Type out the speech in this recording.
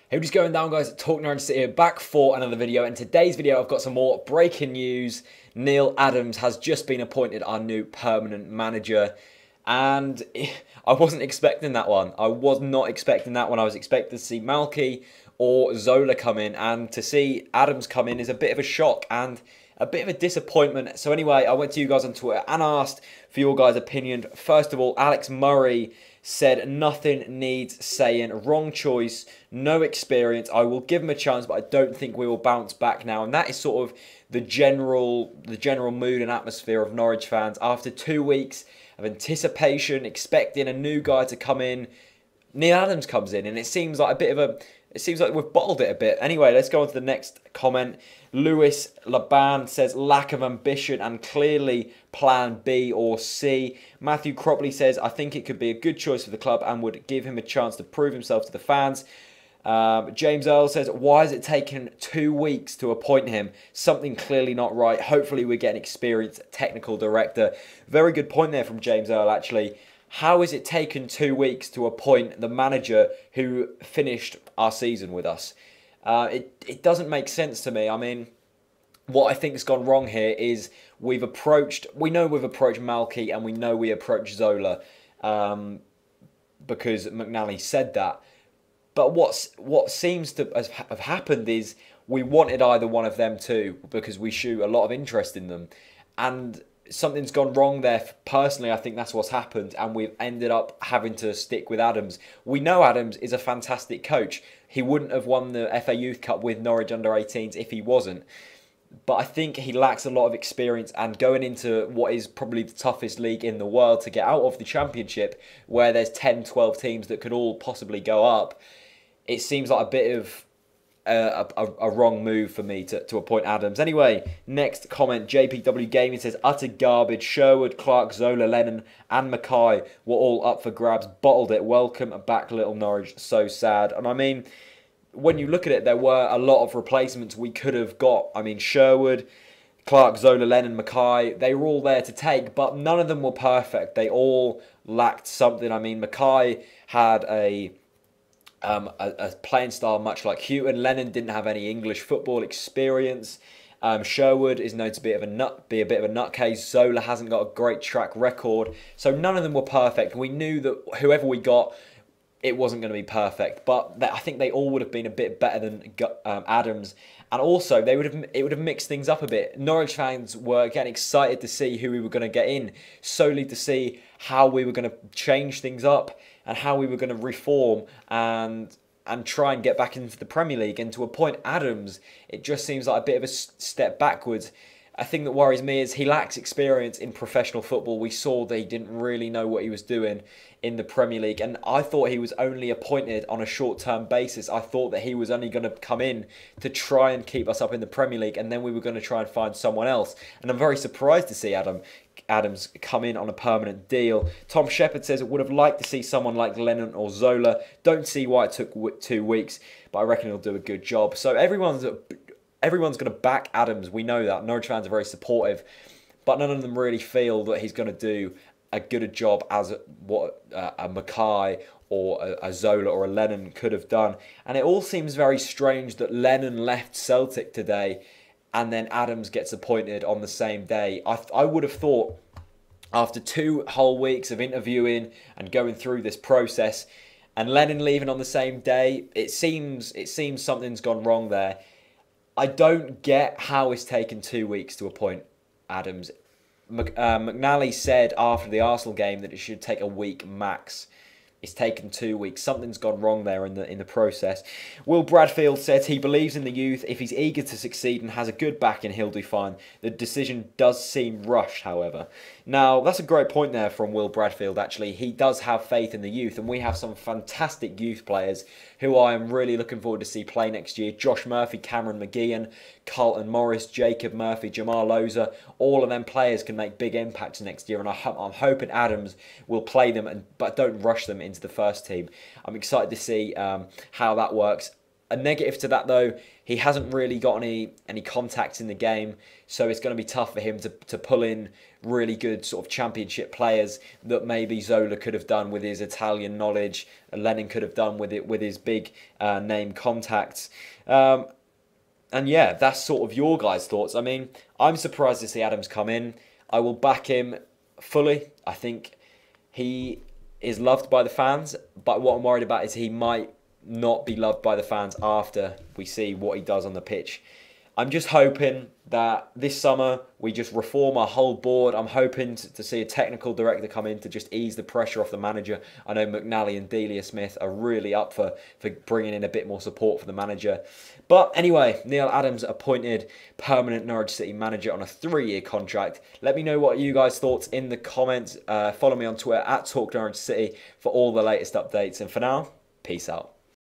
Hey, what's going down, guys? TalkNorwichCity City back for another video. In today's video, I've got some more breaking news. Neil Adams has just been appointed our new permanent manager, and I wasn't expecting that one. I was not expecting that one. I was expecting to see Malky or Zola come in, and to see Adams come in is a bit of a shock and a bit of a disappointment. So anyway, I went to you guys on Twitter and asked for your guys' opinion. First of all, Alex Murray said nothing needs saying. Wrong choice, no experience. I will give him a chance, but I don't think we will bounce back now. And that is sort of the general mood and atmosphere of Norwich fans after 2 weeks of anticipation, expecting a new guy to come in. Neil Adams comes in, and it seems like we've bottled it a bit. Anyway, let's go on to the next comment. Lewis Laban says lack of ambition and clearly plan B or C. Matthew Cropley says I think it could be a good choice for the club and would give him a chance to prove himself to the fans. James Earl says, why has it taken 2 weeks to appoint him? Something clearly not right. Hopefully we get an experienced technical director. Very good point there from James Earl, actually. How has it taken 2 weeks to appoint the manager who finished our season with us? It doesn't make sense to me. I mean, what I think has gone wrong here is we know we've approached Malky and we know we approached Zola because McNally said that. But what seems to have happened is we wanted either one of them two because we show a lot of interest in them. And something's gone wrong there. Personally, I think that's what's happened, and we've ended up having to stick with Adams. We know Adams is a fantastic coach. He wouldn't have won the FA Youth Cup with Norwich under-18s if he wasn't. But I think he lacks a lot of experience, and going into what is probably the toughest league in the world to get out of the Championship, where there's 10, 12 teams that could all possibly go up, it seems like a bit of a wrong move for me to appoint Adams. Anyway, next comment. JPW Gaming says, utter garbage. Sherwood, Clark, Zola, Lennon and Mackay were all up for grabs. Bottled it. Welcome back, little Norwich. So sad. And I mean, when you look at it, there were a lot of replacements we could have got. I mean, Sherwood, Clark, Zola, Lennon, Mackay, they were all there to take, but none of them were perfect. They all lacked something. I mean, Mackay had a playing style much like Houghton. Lennon didn't have any English football experience. Sherwood is known to be a bit of a nutcase. Zola hasn't got a great track record. So none of them were perfect. We knew that whoever we got, it wasn't going to be perfect. But I think they all would have been a bit better than Adams. And also, it would have mixed things up a bit. Norwich fans were getting excited to see who we were going to get in, solely to see how we were going to change things up and how we were going to reform and try and get back into the Premier League. And to appoint Adams, it just seems like a bit of a step backwards. A thing that worries me is he lacks experience in professional football. We saw that he didn't really know what he was doing in the Premier League. And I thought he was only appointed on a short-term basis. I thought that he was only going to come in to try and keep us up in the Premier League, and then we were going to try and find someone else. And I'm very surprised to see Adams come in on a permanent deal. Tom Shepherd says, would have liked to see someone like Lennon or Zola. Don't see why it took 2 weeks, but I reckon he'll do a good job. So everyone's going to back Adams. We know that. Norwich fans are very supportive, but none of them really feel that he's going to do a good job as what a Mackay or a Zola or a Lennon could have done. And it all seems very strange that Lennon left Celtic today and then Adams gets appointed on the same day. I would have thought after 2 whole weeks of interviewing and going through this process and Lennon leaving on the same day, it seems something's gone wrong there. I don't get how it's taken 2 weeks to appoint Adams. McNally said after the Arsenal game that it should take a week max. It's taken 2 weeks. Something's gone wrong there in the process. Will Bradfield says he believes in the youth. If he's eager to succeed and has a good backing, he'll do fine. The decision does seem rushed, however. Now, that's a great point there from Will Bradfield, actually. He does have faith in the youth, and we have some fantastic youth players who I am really looking forward to see play next year. Josh Murphy, Cameron McGeehan, Carlton Morris, Jacob Murphy, Jamal Loza. All of them players can make big impacts next year, and I'm hoping Adams will play them, but don't rush them into the first team. I'm excited to see how that works. A negative to that though, he hasn't really got any contacts in the game, so it's going to be tough for him to pull in really good sort of championship players that maybe Zola could have done with his Italian knowledge, and Lennon could have done with his big name contacts. And yeah, that's sort of your guys' thoughts. I mean, I'm surprised to see Adams come in. I will back him fully. I think he is loved by the fans, but what I'm worried about is he might not be loved by the fans after we see what he does on the pitch. I'm just hoping that this summer we just reform our whole board. I'm hoping to see a technical director come in to just ease the pressure off the manager. I know McNally and Delia Smith are really up for bringing in a bit more support for the manager. But anyway, Neil Adams appointed permanent Norwich City manager on a 3-year contract. Let me know what you guys thought in the comments. Follow me on Twitter at TalkNorwichCity for all the latest updates. And for now, peace out.